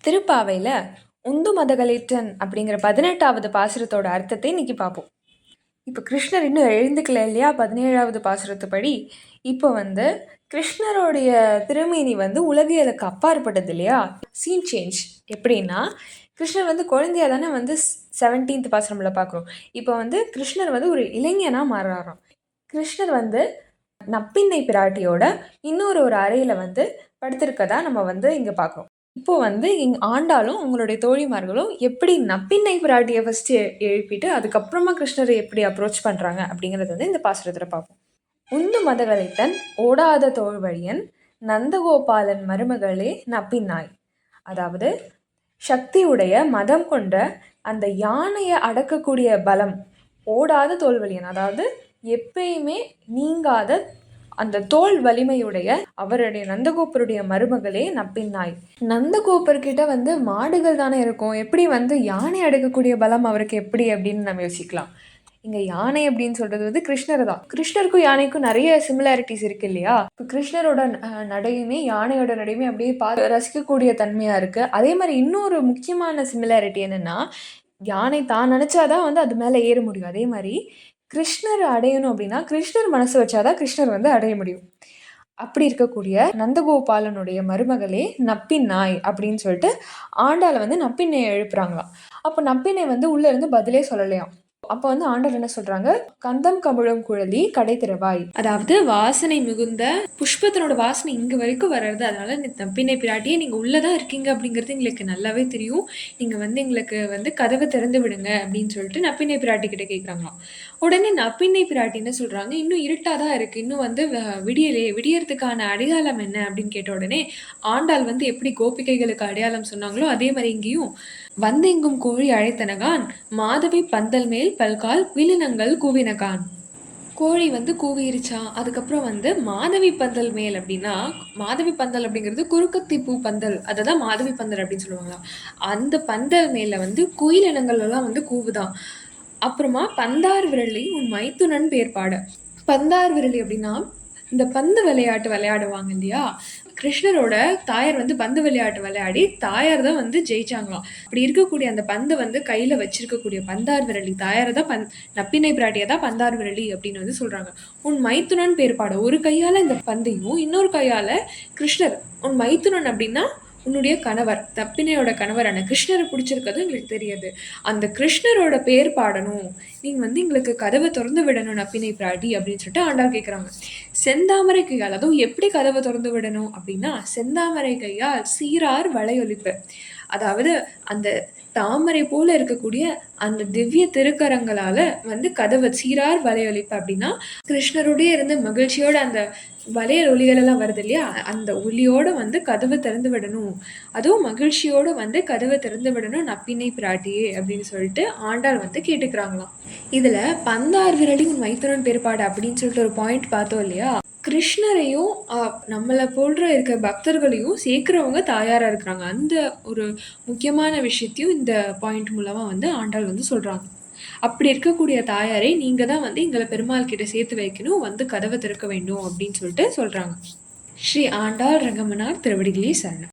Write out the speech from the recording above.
திருப்பாவையில் உந்து மதகளிற்றன் அப்படிங்கிற 18வது பாசுரத்தோட அர்த்தத்தை இன்னைக்கு பார்ப்போம். இப்போ கிருஷ்ணர் இன்னும் எழுந்துக்கல இல்லையா 17வது பாசுரத்துப்படி. இப்போ கிருஷ்ணருடைய திருமேனி உலகியலுக்கு அப்பாற்பட்டது இல்லையா. சீன் சேஞ்ச் எப்படின்னா, கிருஷ்ணர் குழந்தையா தானே 17th பாசுரம்ல பார்க்குறோம். இப்போ கிருஷ்ணர் ஒரு இளைஞனாக மாறுறாராம். கிருஷ்ணர் நப்பின்னை பிராட்டியோட இன்னொரு அறையில் படுத்திருக்கதா நம்ம இங்கே பார்க்குறோம். இப்போ ஆண்டாலும் உங்களுடைய தோழிமார்களும் எப்படி நப்பின்னை பிராட்டியை ஃபஸ்ட்டு எழுப்பிட்டு அதுக்கப்புறமா கிருஷ்ணரை எப்படி அப்ரோச் பண்ணுறாங்க அப்படிங்கிறது இந்த பாசுரத்தில் பார்ப்போம். உந்து மதகளித்தன் ஓடாத தோல்வழியன் நந்தகோபாலன் மருமகளே நப்பின்னாய். அதாவது சக்தியுடைய மதம் கொண்ட அந்த யானையை அடக்கக்கூடிய பலம், ஓடாத தோல்வழியன், அதாவது எப்பயுமே நீங்காத அந்த தோல் வலிமையுடைய அவருடைய நந்தகோபருடைய மருமகளே நப்பின்னாய். நந்தகோபர்கிட்ட மாடுகள் தானே இருக்கும், எப்படி யானை அடக்கக்கூடிய பலம் அவருக்கு எப்படி அப்படின்னு நம்ம யோசிக்கலாம். இங்கே யானை அப்படின்னு சொல்கிறது கிருஷ்ணர் தான். கிருஷ்ணருக்கும் யானைக்கும் நிறைய சிமிலாரிட்டிஸ் இருக்கு இல்லையா. இப்போ கிருஷ்ணரோட நடையுமே யானையோட நடையுமே அப்படியே ரசிக்கக்கூடிய தன்மையாக இருக்குது. அதே மாதிரி இன்னொரு முக்கியமான சிமிலாரிட்டி என்னென்னா, யானை தான் நினச்சாதான் அது மேலே ஏற முடியும். அதே மாதிரி கிருஷ்ணர் அடையணும் அப்படின்னா கிருஷ்ணர் மனசு வச்சாதான் கிருஷ்ணர் அடைய முடியும். அப்படி இருக்கக்கூடிய நந்தகோபாலனுடைய மருமகளே நப்பின்னாய் அப்படின்னு சொல்லிட்டு ஆண்டாளை நப்பின்னையை எழுப்புறாங்களாம். அப்போ நப்பின்னை உள்ள இருந்து பதிலே சொல்லலையாம். அப்போ ஆண்டாள் என்ன சொல்றாங்க, கந்தம் கமுழும் குழலி கடை திறவாய். அதாவது வாசனை மிகுந்த புஷ்பத்தினோட வாசனை இங்க வரைக்கும் வர்றது, அதனால நப்பின்னை பிராட்டியே நீங்க உள்ளதான் இருக்கீங்க அப்படிங்கிறது எங்களுக்கு நல்லாவே தெரியும். நீங்க எங்களுக்கு கதவை திறந்து விடுங்க அப்படின்னு சொல்லிட்டு நப்பின்னை பிராட்டி கிட்ட கேட்குறாங்களாம். உடனே நப்பின்னை பிராட்டி என்ன சொல்றாங்க, இன்னும் இருட்டாதான் இருக்கு, இன்னும் விடியலையே, விடியறதுக்கான அடையாளம் என்ன அப்படின்னு கேட்ட உடனே ஆண்டாள் எப்படி கோபிகைகளுக்கு அடையாளம் சொன்னாங்களோ அதே மாதிரி இங்கேயும் வந்தெங்கும் கோழி அழைத்தனகான் மாதவி பந்தல் மேல் பல்கால் விலினங்கள் கூவினகான். கோழி கூவிருச்சா. அதுக்கப்புறம் மாதவி பந்தல் மேல் அப்படின்னா, மாதவி பந்தல் அப்படிங்கிறது குறுக்கத்தி பூ பந்தல், அதை தான் மாதவி பந்தல் அப்படின்னு சொல்லுவாங்களா. அந்த பந்தல் மேல குயில் இனங்கள் எல்லாம் கூவுதான். அப்புறமா பந்தார் விரலி உன் மைத்துனன் பேர் பாட. பந்தார் விரலி அப்படின்னா இந்த பந்து விளையாட்டு விளையாடுவாங்க இல்லையா. கிருஷ்ணரோட தாயார் பந்து விளையாட்டு விளையாடி தாயார் தான் ஜெயிச்சாங்களாம். அப்படி இருக்கக்கூடிய அந்த பந்தை கையில வச்சிருக்கக்கூடிய பந்தார் விரலி தாயாரை தான் நப்பின்னை பிராட்டியை தான் பந்தார் விரலி அப்படின்னு சொல்றாங்க. உன் மைத்துனன் பேர் பாட. ஒரு கையால இந்த பந்தையும் இன்னொரு கையால கிருஷ்ணர். உன் மைத்துனன் அப்படின்னா உன்னுடைய கணவர், நப்பின்னையோட கணவரான கிருஷ்ணரை பிடிச்சிருக்கிறது எங்களுக்கு தெரியாது. அந்த கிருஷ்ணரோட பேர் பாடணும், நீங்க எங்களுக்கு கதவை திறந்து விடணும் நப்பின்னை பிராட்டி அப்படின்னு சொல்லிட்டு ஆண்டாள் கேட்குறாங்க. செந்தாமரை கையால், அதுவும் எப்படி கதவை திறந்து விடணும் அப்படின்னா, செந்தாமரை கையால் சீரார் வளையொலிப்பு. அதாவது அந்த தாமரை போல இருக்கக்கூடிய அந்த திவ்ய திருக்கரங்களால கதவை சீரார் வளையொலிப்பு அப்படின்னா, கிருஷ்ணருடைய இருந்து மகிழ்ச்சியோட அந்த வளையல் ஒலிகள் எல்லாம் வருது இல்லையா, அந்த ஒலியோட கதவை திறந்து விடணும், அதுவும் மகிழ்ச்சியோட கதவை திறந்து விடணும் நப்பின்னை பிராட்டியே அப்படின்னு சொல்லிட்டு ஆண்டாள் கேட்டுக்கிறாங்களாம். இதுல பந்தார் விரலி உன் மைத்துனன் பேர்பாடு அப்படின்னு சொல்லிட்டு ஒரு பாயிண்ட் பார்த்தோம் இல்லையா. கிருஷ்ணரையும் நம்மளை போன்ற இருக்க பக்தர்களையும் சேர்க்கிறவங்க தாயாரா இருக்கிறாங்க. அந்த ஒரு முக்கியமான விஷயத்தையும் இந்த பாயிண்ட் மூலமா ஆண்டாள் சொல்றாங்க. அப்படி இருக்கக்கூடிய தாயாரை நீங்க தான் எங்களை பெருமாள் கிட்ட சேர்த்து வைக்கணும், கதவை திறக்க வேண்டும் அப்படின்னு சொல்லிட்டு சொல்றாங்க. ஸ்ரீ ஆண்டாள் ரங்கமனார் திருவடிகளே சரணம்.